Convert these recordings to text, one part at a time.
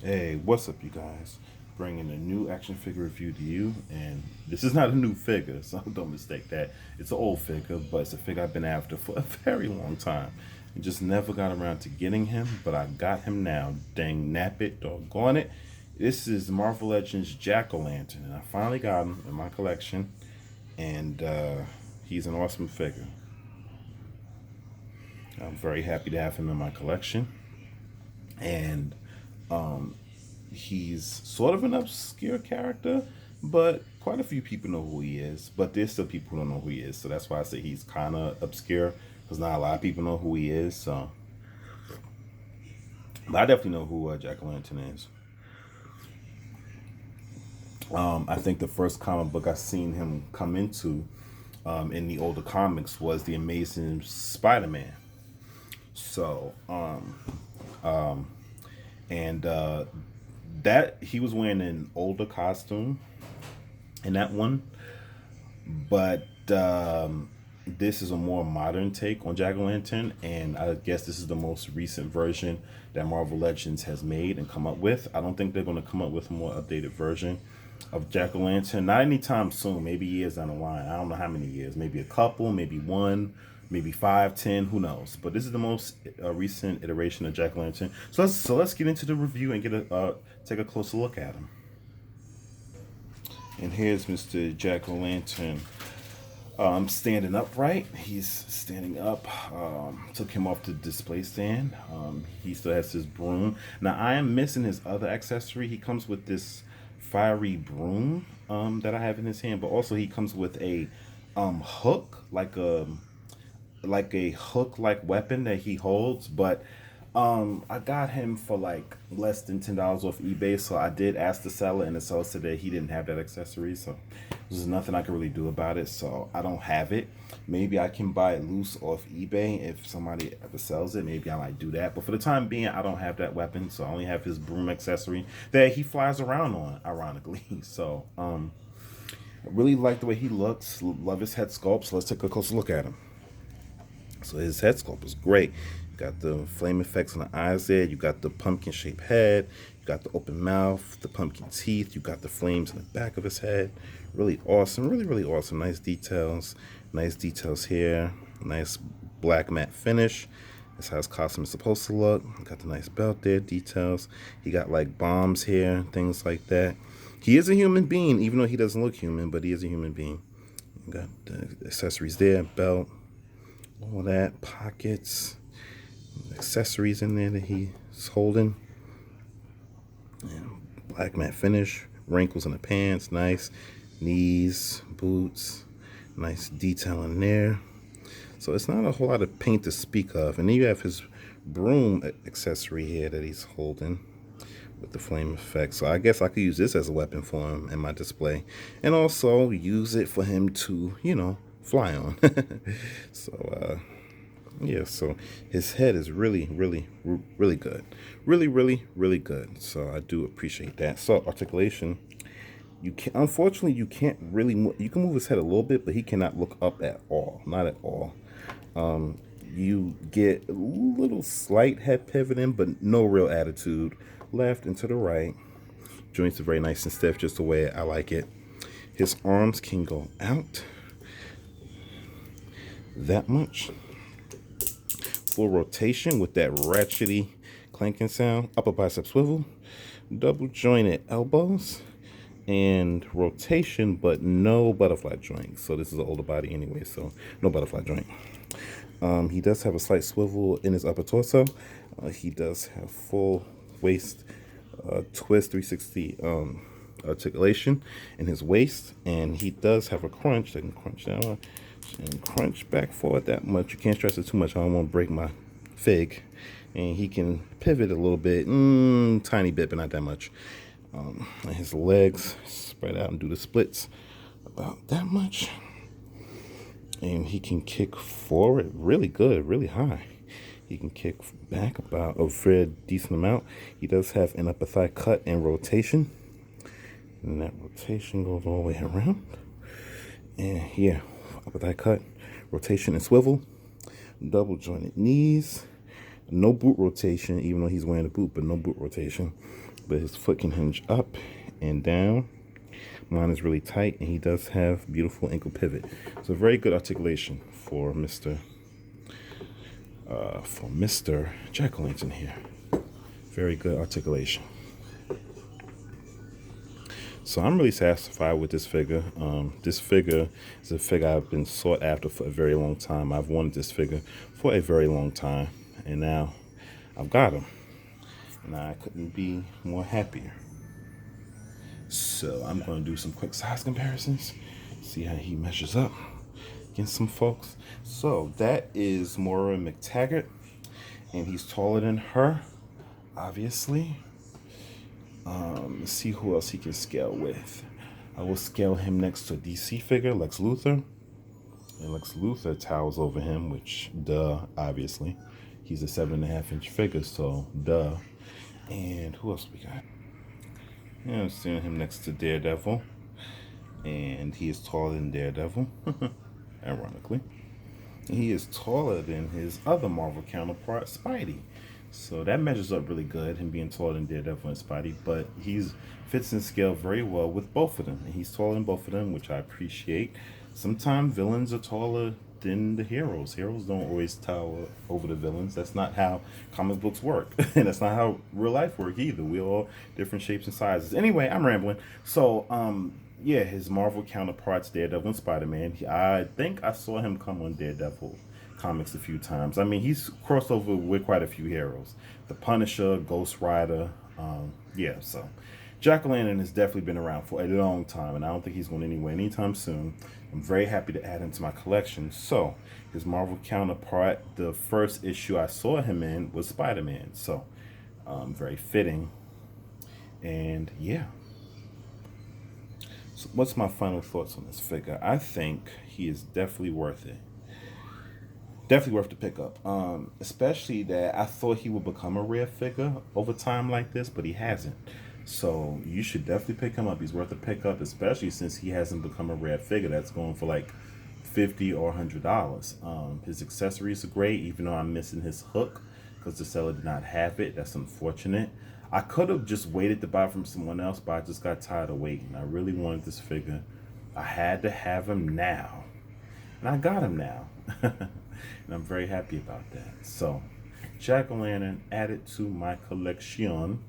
Hey, what's up, you guys? Bringing a new action figure review to you, and this is not a new figure, so don't mistake that. It's an old figure, but it's a figure I've been after for a very long time. And just never got around to getting him, but I got him now. Dang nabbit, doggone it. This is Marvel Legends Jack-O-Lantern, and I finally got him in my collection, and he's an awesome figure. I'm very happy to have him in my collection, and he's sort of an obscure character, but quite a few people know who he is. But there's still people who don't know who he is, so that's why I say he's kind of obscure because not a lot of people know who he is. So, but I definitely know who Jack O'Lantern is. I think the first comic book I seen him come into in the older comics was the Amazing Spider-Man. So, and that he was wearing an older costume in that one, but this is a more modern take on Jack O' Lantern, and I guess this is the most recent version that Marvel Legends has made and come up with. I don't think they're going to come up with a more updated version of Jack O' Lantern. Not anytime soon. Maybe years down the line. I don't know how many years. Maybe a couple. Maybe one. Maybe 5, 10. Who knows? But this is the most recent iteration of Jack O' Lantern. So let's get into the review and get a take a closer look at him. And here's Mr. Jack O' Lantern standing upright. He's standing up. Took him off the display stand. He still has his broom. Now I am missing his other accessory. He comes with this fiery broom that I have in his hand, but also he comes with a hook, like a hook like weapon that he holds. But I got him for like less than $10 off eBay, so I did ask the seller, and the seller said that he didn't have that accessory, so there's nothing I can really do about it. So I don't have it. Maybe I can buy it loose off eBay if somebody ever sells it. Maybe I might do that. But for the time being, I don't have that weapon, so I only have his broom accessory that he flies around on, ironically. So I really like the way he looks. Love his head sculpt. So let's take a closer look at him. So his head sculpt is great. You got the flame effects on the eyes there. You got the pumpkin shaped head. You got the open mouth, the pumpkin teeth. You got the flames in the back of his head. Really awesome. Really, really awesome. Nice details. Nice details here. Nice black matte finish. That's how his costume is supposed to look. Got the nice belt there. Details. He got like bombs here. Things like that. He is a human being, even though he doesn't look human, but he is a human being. You got the accessories there. Belt, all that, pockets, accessories in there that he's holding, and black matte finish, wrinkles in the pants, nice knees, boots, nice detail in there. So it's not a whole lot of paint to speak of. And then you have his broom accessory here that he's holding with the flame effect. So I guess I could use this as a weapon for him in my display, and also use it for him to, fly on. So yeah, so his head is really, really, really good. Really, really, really good. So I do appreciate that. So articulation, unfortunately you can't really you can move his head a little bit, but he cannot look up at all. Not at all. You get a little slight head pivoting, but no real attitude. Left and to the right. Joints are very nice and stiff, just the way I like it. His arms can go out that much. Full rotation with that ratchety clanking sound. Upper bicep swivel. Double jointed elbows. And rotation, but no butterfly joint. So this is an older body anyway, so no butterfly joint. He does have a slight swivel in his upper torso. He does have full waist twist 360 articulation in his waist, and he does have a crunch that can crunch down and crunch back forward that much. You can't stress it too much. I don't want to break my fig. And he can pivot a little bit, tiny bit, but not that much. And his legs spread out and do the splits about that much. And he can kick forward really good, really high. He can kick back about a fair decent amount. He does have an upper thigh cut and rotation. And that rotation goes all the way around. And here, upper thigh cut, rotation and swivel. Double jointed knees. No boot rotation, even though he's wearing a boot, but no boot rotation. but his foot can hinge up and down. Mine is really tight, and he does have beautiful ankle pivot. So very good articulation for Mr. Jack-o'-lantern here. Very good articulation. So I'm really satisfied with this figure. This figure is a figure I've been sought after for a very long time. I've wanted this figure for a very long time, and now I've got him. And I couldn't be more happier. So I'm going to do some quick size comparisons, see how he measures up against some folks. So that is Maura McTaggart, and he's taller than her, obviously. Let's see who else he can scale with. I will scale him next to a DC figure, Lex Luthor. And Lex Luthor towers over him, which, duh, obviously. He's a 7.5-inch figure, so duh. And who else we got? Yeah, I'm seeing him next to Daredevil. And he is taller than Daredevil, ironically. And he is taller than his other Marvel counterpart, Spidey. So that measures up really good, him being taller than Daredevil and Spidey, but he fits in scale very well with both of them. And he's taller than both of them, which I appreciate. Sometimes villains are taller than the heroes. Heroes don't always tower over the villains. That's not how comic books work. And that's not how real life work either. We're all different shapes and sizes. Anyway, I'm rambling. So, yeah, his Marvel counterparts, Daredevil and Spider-Man. I think I saw him come on Daredevil comics a few times. I mean, he's crossed over with quite a few heroes. The Punisher, Ghost Rider. Yeah, so Jack-o'-lantern has definitely been around for a long time, and I don't think he's going anywhere anytime soon. I'm very happy to add him to my collection. So, his Marvel counterpart, the first issue I saw him in was Spider-Man. So, very fitting. And yeah. So what's my final thoughts on this figure? I think he is definitely worth it. Definitely worth the pickup. Especially that I thought he would become a rare figure over time like this, but he hasn't. So you should definitely pick him up. He's worth a pickup, especially since he hasn't become a rare figure that's going for like $50 or $100. His accessories are great, even though I'm missing his hook because the seller did not have it. That's unfortunate. I could have just waited to buy from someone else, but I just got tired of waiting. I really wanted this figure. I had to have him now. And I got him now. And I'm very happy about that. So, Jack-o'-lantern added to my collection,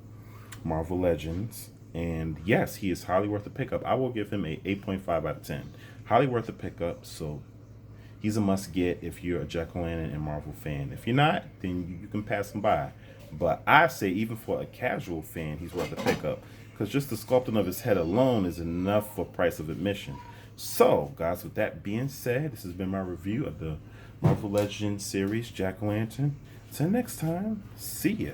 Marvel Legends. And yes, he is highly worth a pickup. I will give him a 8.5 out of 10. Highly worth a pickup. So, he's a must get if you're a Jack-o'-lantern and Marvel fan. If you're not, then you can pass him by. But I say even for a casual fan, he's worth a pickup. Because just the sculpting of his head alone is enough for price of admission. So, guys, with that being said, this has been my review of the Marvel Legends series, Jack-o'-lantern. Till next time, see ya.